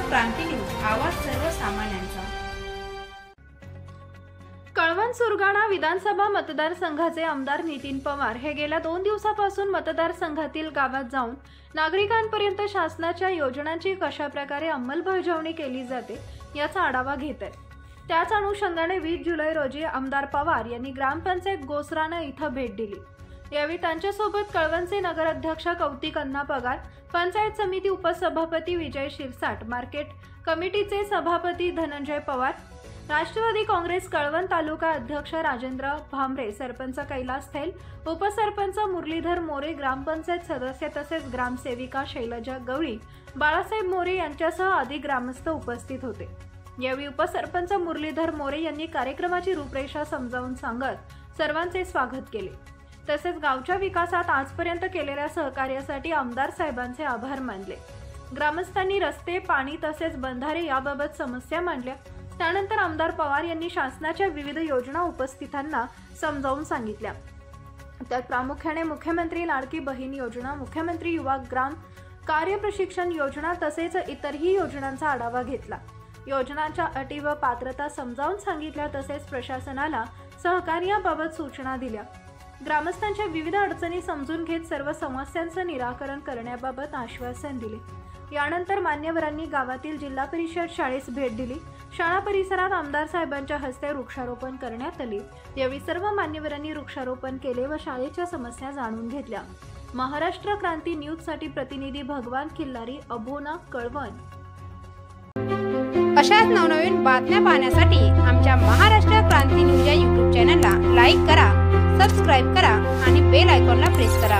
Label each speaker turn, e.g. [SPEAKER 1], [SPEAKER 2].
[SPEAKER 1] क्रांती news, आवाज सर्वसामान्यांचा।
[SPEAKER 2] कळवण सुरगाणा विधानसभा मतदारसंघाचे आमदार नितीन पवार हे गेल्या 2 दिवसापासून मतदारसंघातील गावात जाऊन नागरिकांपर्यंत शासनाच्या योजनांची कशाप्रकारे अंमलबजावणी केली जाते याचा आढावा घेत आहेत। त्याच अनुषंगाने 20 जुलै रोजी आमदार पवार यांनी ग्रामपंचायत गोसराणा इथं भेट दिली। यावेळी त्यांच्यासोबत कळवणचे नगराध्यक्ष कौतिक अण्णा पगार, पंचायत समिती उपसभापती विजय शिरसाट, मार्केट कमिटीचे सभापती धनंजय पवार, राष्ट्रवादी काँग्रेस कळवण तालुका अध्यक्ष राजेंद्र भामरे, सरपंच कैलास थैल, उपसरपंच मुरलीधर मोरे, ग्रामपंचायत सदस्य तसेच ग्रामसेविका शैलजा गवळी, बाळासाहेब मोरे यांच्यासह अधिक ग्रामस्थ उपस्थित होते। यावेळी उपसरपंच मुरलीधर मोरे यांनी कार्यक्रमाची रूपरेषा समजावून सांगत सर्वांचे स्वागत केले। तसेच गावच्या विकासात आजपर्यंत केलेल्या सहकार्यासाठी आमदार साहेबांचे आभार मानले। ग्रामस्थांनी रस्ते, पाणी तसेच बंधारे याबाबत समस्या मांडल्या। त्यानंतर आमदार पवार यांनी शासनाच्या विविध योजना उपस्थितांना समजावून सांगितल्या। त्यात प्रामुख्याने मुख्यमंत्री लाडकी बहीण योजना, मुख्यमंत्री युवा ग्राम कार्य प्रशिक्षण योजना तसेच इतरही योजनांचा आढावा घेतला। योजनांच्या अटी व पात्रता समजावून सांगितल्या तसेच प्रशासनाला सहकार्याबाबत सूचना दिल्या। ग्रामस्थांच्या विविध अडचणी समजून घेत सर्व समस्यांचं निराकरण करण्याबाबत आश्वासन दिले। यानंतर मान्यवरांनी गावातील जिल्हा परिषद शाळेस भेट दिली। शाळा परिसरात आमदार साहेबांच्या हस्ते वृक्षारोपण करण्यात आले। यावेळी सर्व मान्यवरांनी वृक्षारोपण केले व शाळेच्या समस्या जाणून घेतल्या। महाराष्ट्र क्रांती न्यूज साठी प्रतिनिधी भगवान खिल्लारी, अभोना, कळवण।
[SPEAKER 3] अशाच नवनवीन बातम्या पाहण्यासाठी आमच्या महाराष्ट्र क्रांती न्यूज या YouTube चॅनलला लाईक करा, सबस्क्राइब करा आणि बेल आयकॉनला प्रेस करा।